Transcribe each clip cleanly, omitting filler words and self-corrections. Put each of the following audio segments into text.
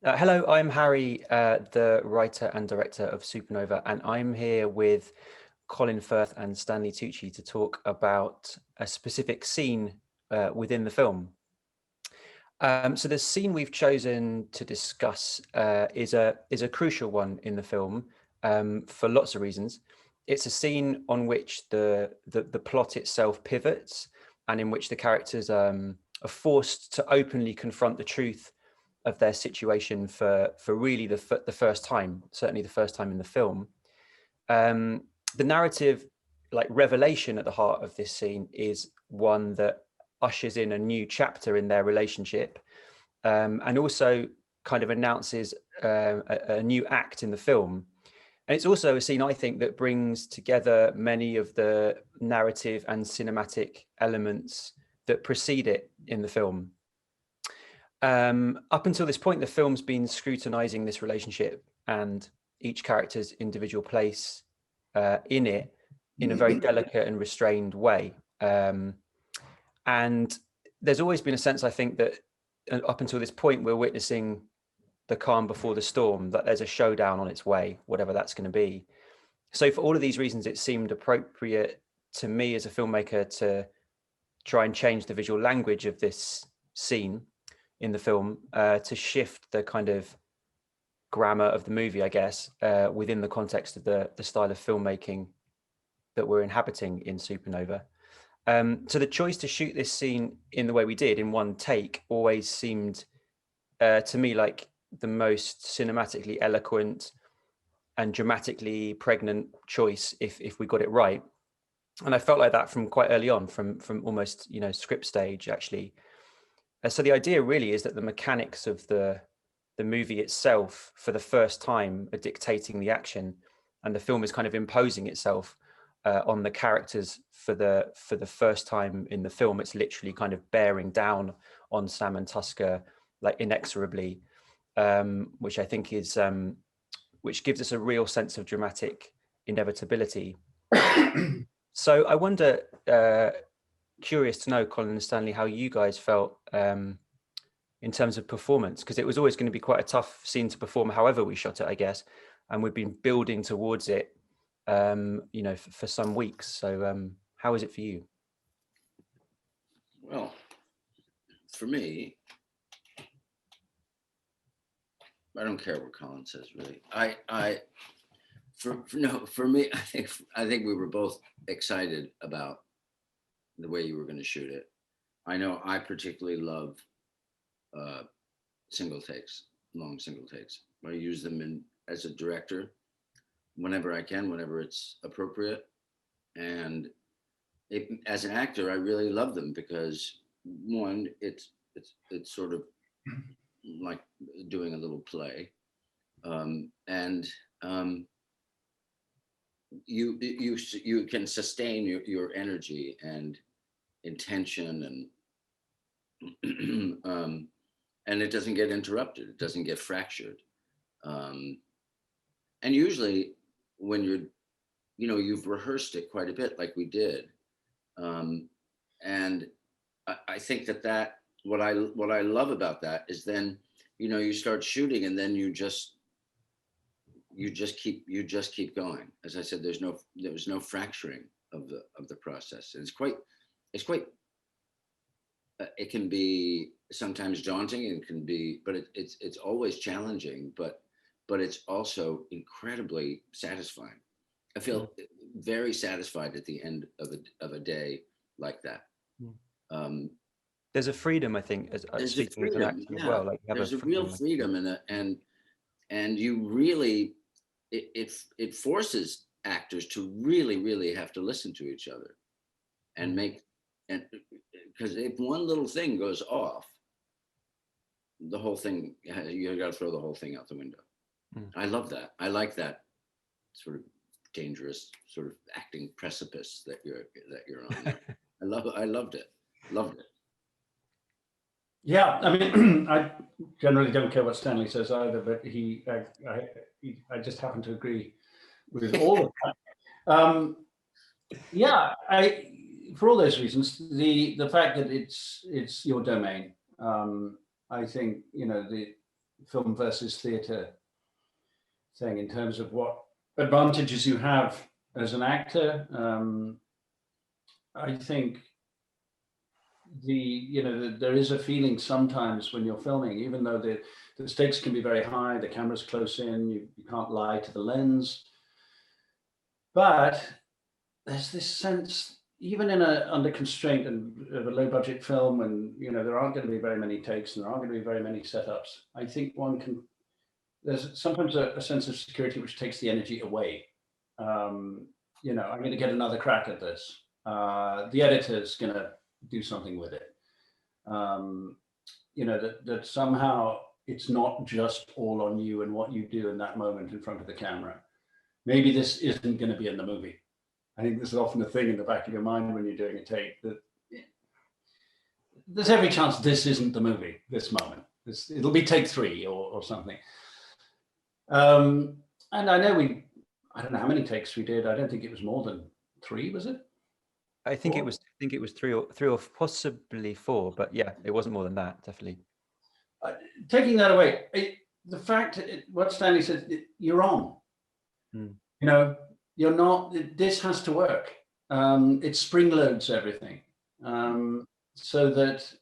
Hello, I'm Harry, the writer and director of Supernova, and I'm here with Colin Firth and Stanley Tucci to talk about a specific scene within the film. So the scene we've chosen to discuss is a crucial one in the film for lots of reasons. It's a scene on which the plot itself pivots, and in which the characters are forced to openly confront the truth of their situation for really the first time, certainly the first time in the film. The narrative, like revelation at the heart of this scene, is one that ushers in a new chapter in their relationship, and also kind of announces a new act in the film. And it's also a scene, I think, that brings together many of the narrative and cinematic elements that precede it in the film. Up until this point, the film's been scrutinizing this relationship and each character's individual place in it in a very delicate and restrained way. And there's always been a sense, I think, that up until this point, we're witnessing the calm before the storm, that there's a showdown on its way, whatever that's going to be. So for all of these reasons, it seemed appropriate to me as a filmmaker to try and change the visual language of this scene in the film, to shift the kind of grammar of the movie, I guess, within the context of the style of filmmaking that we're inhabiting in Supernova. So the choice to shoot this scene in the way we did, in one take, always seemed to me like the most cinematically eloquent and dramatically pregnant choice if we got it right. And I felt like that from quite early on, from almost, script stage, actually. So the idea really is that the mechanics of the movie itself, for the first time, are dictating the action, and the film is kind of imposing itself on the characters for the first time in the film. It's literally kind of bearing down on Sam and Tusker, like inexorably, which I think is which gives us a real sense of dramatic inevitability. So I wonder, curious to know, Colin and Stanley, how you guys felt in terms of performance, because it was always going to be quite a tough scene to perform, however we shot it, I guess, and we've been building towards it, for some weeks. So how is it for you? Well, for me, I don't care what Colin says, really. For me, I think we were both excited about the way you were going to shoot it. I know I particularly love single takes, long single takes. I use them as a director whenever I can, whenever it's appropriate. And as an actor, I really love them because, one, it's sort of like doing a little play, and you can sustain your energy and intention, and it doesn't get interrupted. It doesn't get fractured. And usually, when you've rehearsed it quite a bit, like we did, and I think that what I love about that is then you start shooting, and then you just keep going. As I said, there was no fracturing of the process. And it's quite it can be sometimes daunting, and but it's always challenging, but it's also incredibly satisfying. I feel very satisfied at the end of a day like that. There's a freedom, I think, as speaking as an actor as well. Like there's a real freedom in it, and you really it forces actors to really have to listen to each other and because if one little thing goes off, the whole thing, you got to throw the whole thing out the window. I love that. I like that sort of dangerous sort of acting precipice that you're on. I loved it. Yeah, I mean, I generally don't care what Stanley says either, but I just happen to agree with all of that. Yeah, for all those reasons, the fact that it's your domain, I think film versus theatre thing in terms of what advantages you have as an actor. I think there is a feeling sometimes when you're filming, even though the stakes can be very high, the camera's close in, you can't lie to the lens, but there's this sense, even in under constraint and of a low budget film, and there aren't going to be very many takes and there aren't going to be very many setups. I think there's sometimes a sense of security which takes the energy away. I'm going to get another crack at this. The editor's going to do something with it. That somehow it's not just all on you and what you do in that moment in front of the camera. Maybe this isn't going to be in the movie. I think this is often a thing in the back of your mind when you're doing a take, that there's every chance this isn't the movie, this moment. It'll be take 3 or something. And I know I don't know how many takes we did. I don't think it was more than 3, was it? I think it was 3 or possibly 4, but yeah, it wasn't more than that, definitely. Taking that away, the fact, what Stanley said, you're on. You're not. This has to work. It spring loads everything, so that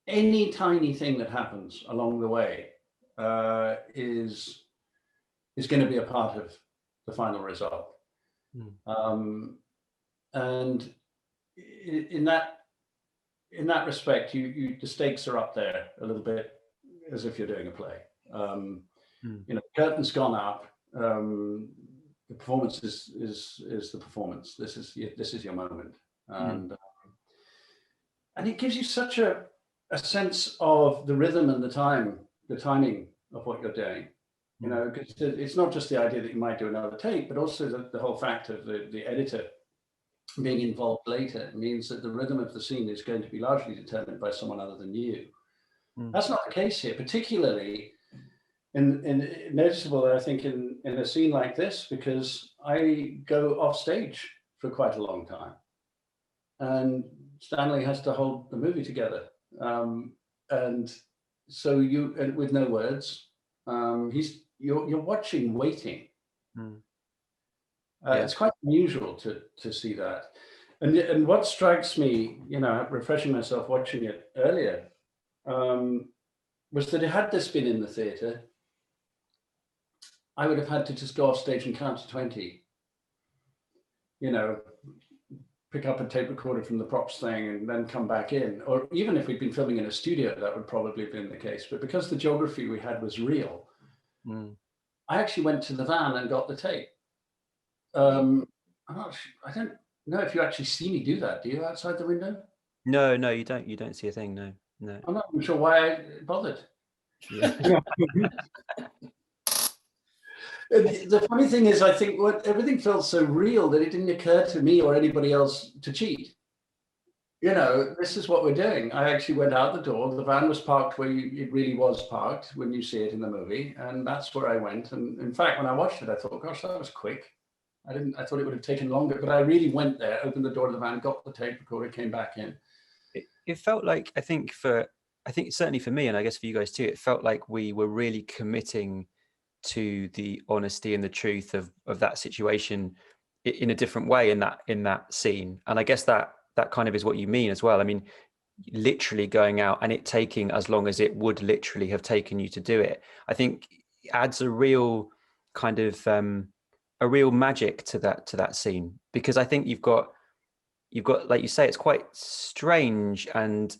any tiny thing that happens along the way is going to be a part of the final result. And in that respect, the stakes are up there a little bit, as if you're doing a play. The curtain's gone up. The performance is the performance. This is your moment, and it gives you such a sense of the rhythm and the timing of what you're doing. Because it's not just the idea that you might do another take, but also the whole fact of the editor being involved later means that the rhythm of the scene is going to be largely determined by someone other than you. That's not the case here, particularly in noticeable, I think, in a scene like this, because I go off stage for quite a long time, and Stanley has to hold the movie together, and so with no words, you're watching, waiting. It's quite unusual to see that, and what strikes me, refreshing myself watching it earlier, was that had this been in the theatre, I would have had to just go off stage and count to 20. Pick up a tape recorder from the props thing and then come back in. Or even if we'd been filming in a studio, that would probably have been the case. But because the geography we had was real, I actually went to the van and got the tape. I don't know if you actually see me do that. Do you, outside the window? No, you don't. You don't see a thing. No. I'm not even sure why I bothered. Yeah. The funny thing is, I think everything felt so real that it didn't occur to me or anybody else to cheat. This is what we're doing. I actually went out the door. The van was parked where it really was parked when you see it in the movie, and that's where I went. And in fact, when I watched it, I thought, gosh, that was quick. I thought it would have taken longer, but I really went there, opened the door of the van, got the tape recorder, came back in. It felt like, I think certainly for me, and I guess for you guys too, it felt like we were really committing to the honesty and the truth of that situation in a different way in that scene. And I guess that kind of is what you mean as well. I mean, literally going out and it taking as long as it would literally have taken you to do it, I think adds a real kind of a real magic to that scene, because I think you've got, like you say, it's quite strange and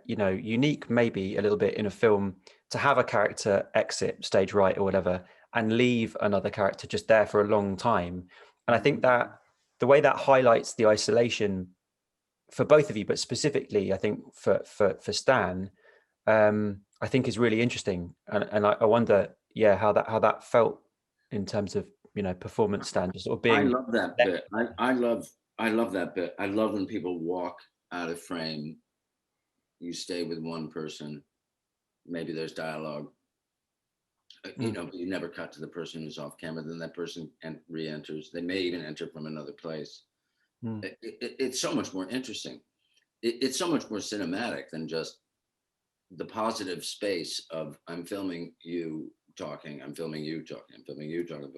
unique maybe a little bit in a film to have a character exit stage right or whatever and leave another character just there for a long time. And I think that the way that highlights the isolation for both of you, but specifically I think for Stan, I think is really interesting. And I wonder, how that felt in terms of, performance, Stan, just sort of being. I love that bit. I love that bit. I love when people walk out of frame. You stay with one person. Maybe there's dialogue. You never cut to the person who's off camera. Then that person re-enters. They may even enter from another place. It's so much more interesting. It's so much more cinematic than just the positive space of I'm filming you talking, I'm filming you talking, I'm filming you talking.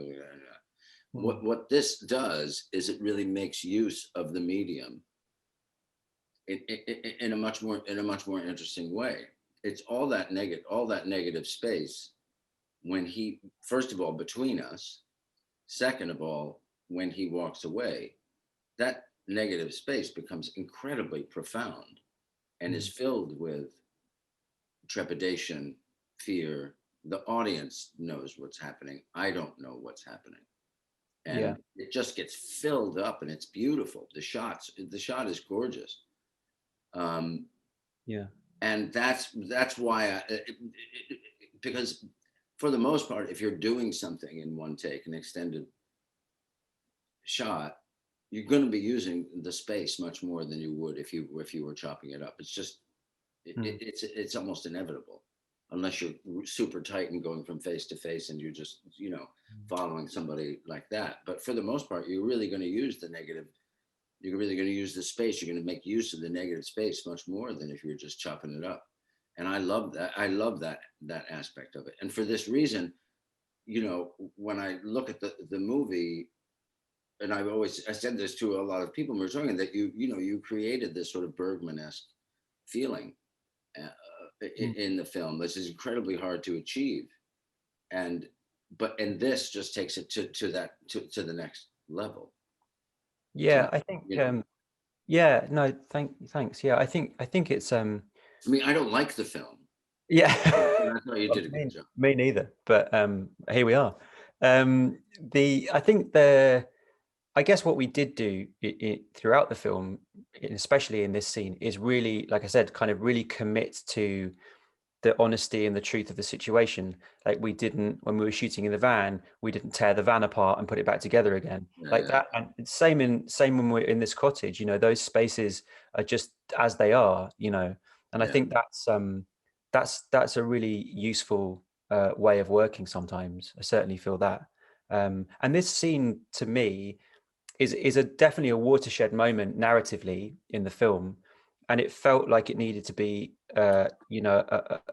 What this does is it really makes use of the medium in a much more interesting way. It's all that negative space when he, first of all, between us, second of all, when he walks away, that negative space becomes incredibly profound and is filled with trepidation, fear. The audience knows what's happening. I don't know what's happening. And it just gets filled up, and it's beautiful. The shot is gorgeous. And that's why because for the most part, if you're doing something in one take, an extended shot, you're going to be using the space much more than you would if you were chopping it up. It's just it's almost inevitable, unless you're super tight and going from face to face and you're just following somebody like that. But for the most part, you're really going to use the negative. You're really going to use the space. You're going to make use of the negative space much more than if you're just chopping it up. And I love that. I love that aspect of it. And for this reason, when I look at the movie, and I said this to a lot of people when we were talking, that you created this sort of Bergman-esque feeling in the film. This is incredibly hard to achieve, and this just takes it to the next level. Yeah, I think. Yeah, no, thanks. Yeah, I think it's. I mean, I don't like the film. Yeah, I thought you did a good job. Me neither. But here we are. I guess what we did do throughout the film, especially in this scene, is really, like I said, kind of really commit to the honesty and the truth of the situation. Like we didn't, when we were shooting in the van, we didn't tear the van apart and put it back together again. That. And same when we're in this cottage, those spaces are just as they are, and I think that's a really useful way of working sometimes. I certainly feel that. And this scene to me is definitely a watershed moment narratively in the film. And it felt like it needed to be, a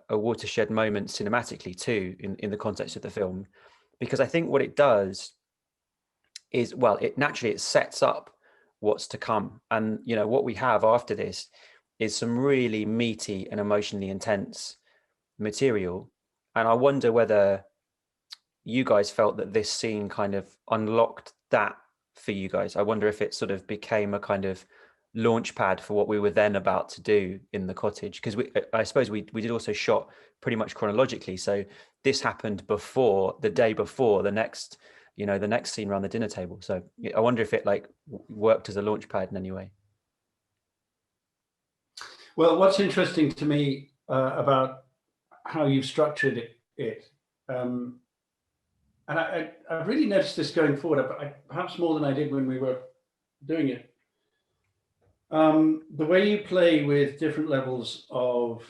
watershed moment cinematically too, in the context of the film, because I think what it does is, well, it sets up what's to come, and what we have after this is some really meaty and emotionally intense material. And I wonder whether you guys felt that this scene kind of unlocked that for you guys. I wonder if it sort of became a kind of launch pad for what we were then about to do in the cottage, because I suppose we did also shot pretty much chronologically, so this happened the day before the next scene around the dinner table. So I wonder if it worked as a launch pad in any way. Well, what's interesting to me about how you've structured it, and I've really noticed this going forward, perhaps more than I did when we were doing it. The way you play with different levels of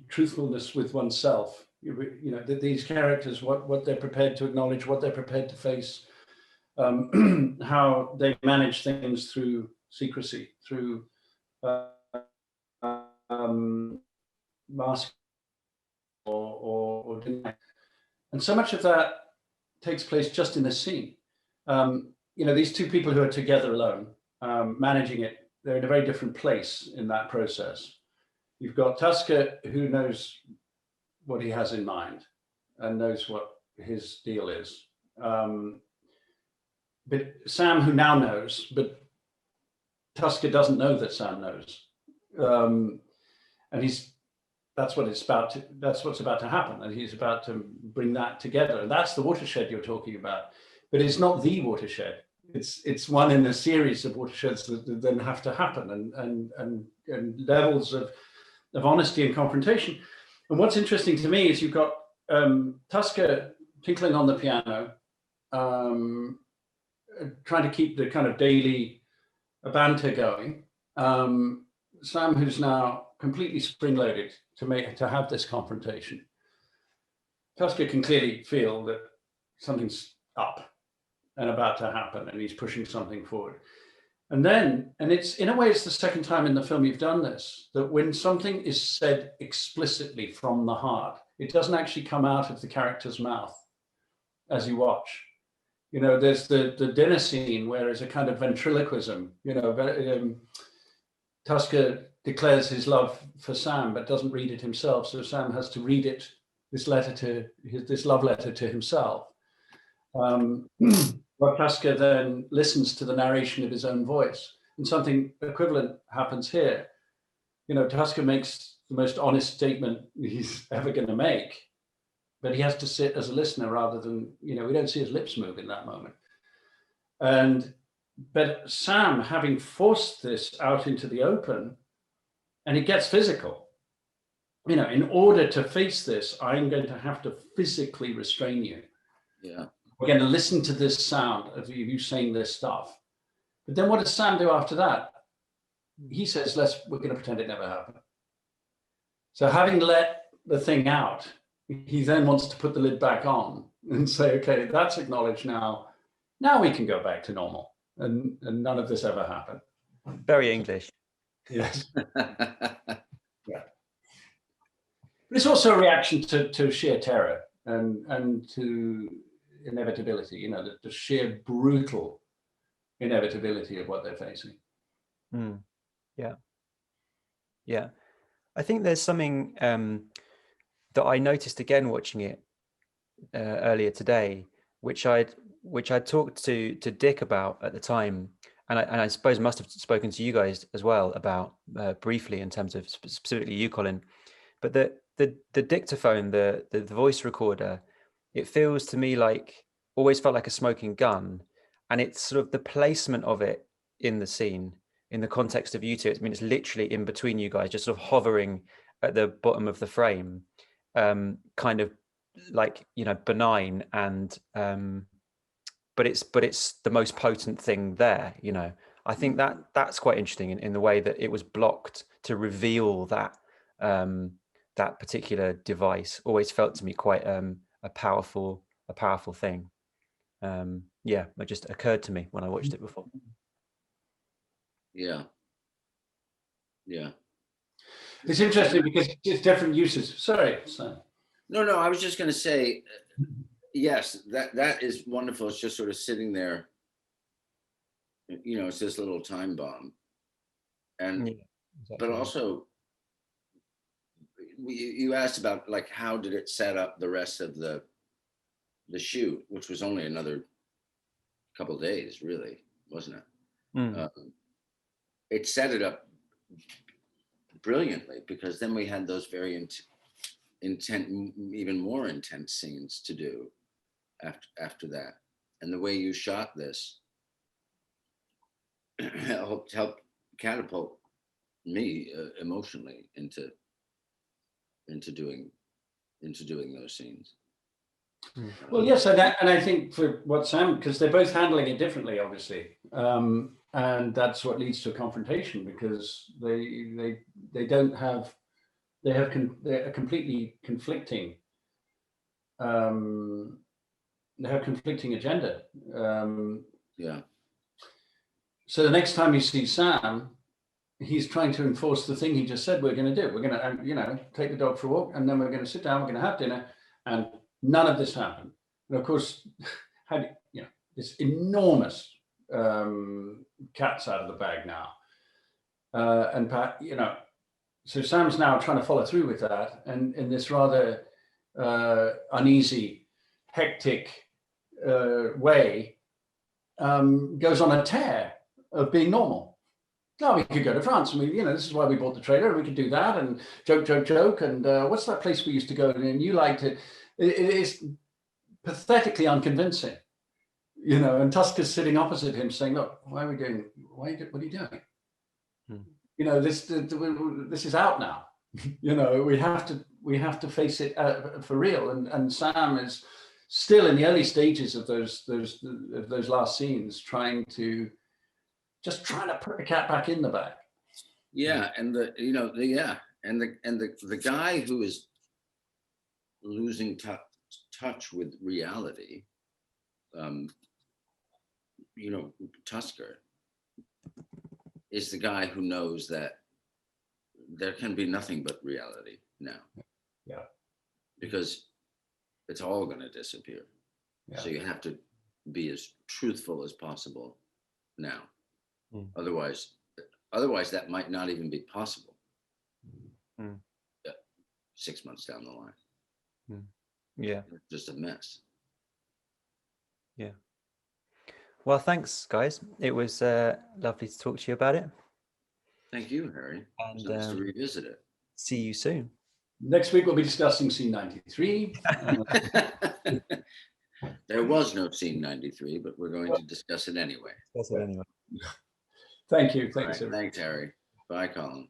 truthfulness with oneself, these characters, what they're prepared to acknowledge, what they're prepared to face, how they manage things through secrecy, through mask or deny. And so much of that takes place just in this scene. These two people who are together alone, managing it, they're in a very different place in that process. You've got Tusker, who knows what he has in mind and knows what his deal is. But Sam, who now knows, but Tusker doesn't know that Sam knows. And that's what's about to happen. And he's about to bring that together. And that's the watershed you're talking about. But it's not the watershed. It's one in a series of watersheds that then have to happen, and levels of honesty and confrontation. And what's interesting to me is you've got Tusker tinkling on the piano, trying to keep the kind of daily banter going. Sam, who's now completely spring-loaded to have this confrontation. Tusker can clearly feel that something's up and about to happen, and he's pushing something forward. And then, and it's in a way, it's the second time in the film you've done this, that when something is said explicitly from the heart, it doesn't actually come out of the character's mouth as you watch. You know, there's the dinner scene where there's a kind of ventriloquism, you know, Tusker declares his love for Sam, but doesn't read it himself. So Sam has to read it, this love letter to himself. But Tusker then listens to the narration of his own voice, and something equivalent happens here. You know, Tusker makes the most honest statement he's ever going to make, but he has to sit as a listener rather than, you know, we don't see his lips move in that moment. But Sam, having forced this out into the open, and it gets physical, you know, in order to face this, I'm going to have to physically restrain you. Yeah. We're going to listen to this sound of you saying this stuff. But then what does Sam do after that? He says, we're going to pretend it never happened. So having let the thing out, he then wants to put the lid back on and say, okay, that's acknowledged now. Now we can go back to normal. And none of this ever happened. Very English. Yes. Yeah. But it's also a reaction to sheer terror and to inevitability, you know, the sheer brutal inevitability of what they're facing. Yeah. Yeah. I think there's something that I noticed again watching it earlier today, which I'd talked to Dick about at the time, and I suppose must have spoken to you guys as well about briefly in terms of specifically you, Colin. But the dictaphone, the voice recorder, it feels to me like always felt like a smoking gun, and it's sort of the placement of it in the scene, in the context of you two. I mean, it's literally in between you guys, just sort of hovering at the bottom of the frame, kind of like, you know, benign, and but it's the most potent thing there, you know. I think that's quite interesting in the way that it was blocked to reveal that that particular device. Always felt to me quite a powerful thing. Yeah, it just occurred to me when I watched it before. Yeah. It's interesting because it's different uses. Sorry, Sam. No, I was just going to say, yes, that is wonderful. It's just sort of sitting there, you know, it's this little time bomb. And, Yeah, exactly. but also, you asked about like, how did it set up the rest of the shoot, which was only another couple of days, really, wasn't it? It set it up brilliantly, because then we had those very even more intense scenes to do after that. And the way you shot this helped catapult me emotionally into doing those scenes. Well, yes, and I think for what Sam, because they're both handling it differently, obviously, and that's what leads to a confrontation, because they're completely conflicting. They have conflicting agenda. Yeah. So the next time you see Sam, he's trying to enforce the thing he just said we're going to do. We're going to, you know, take the dog for a walk, and then we're going to sit down. We're going to have dinner, and none of this happened. And of course, had, you know, this enormous cat's out of the bag now, and you know, so Sam's now trying to follow through with that, and in this rather uneasy, hectic way, goes on a tear of being normal. No, we could go to France, and you know, this is why we bought the trailer, and we could do that, and joke, and what's that place we used to go to, and you liked it. It is pathetically unconvincing, you know. And Tusker's sitting opposite him, saying, "Look, what are you doing? What are you doing? You know, this is out now. You know, we have to face it for real." And Sam is still in the early stages of those last scenes, trying to put the cat back in the bag. Yeah, and the guy who is losing touch with reality, you know, Tusker, is the guy who knows that there can be nothing but reality now. Yeah. Because it's all going to disappear. Yeah. So you have to be as truthful as possible now. Otherwise that might not even be possible. 6 months down the line. Yeah. It's just a mess. Yeah. Well, thanks, guys. It was lovely to talk to you about it. Thank you, Harry. And It's nice to revisit it. see you soon. Next week we'll be discussing scene 93. There was no scene 93, but we're going to discuss it anyway. That's it anyway. Thank you. All right, thanks, Harry. Bye, Colin.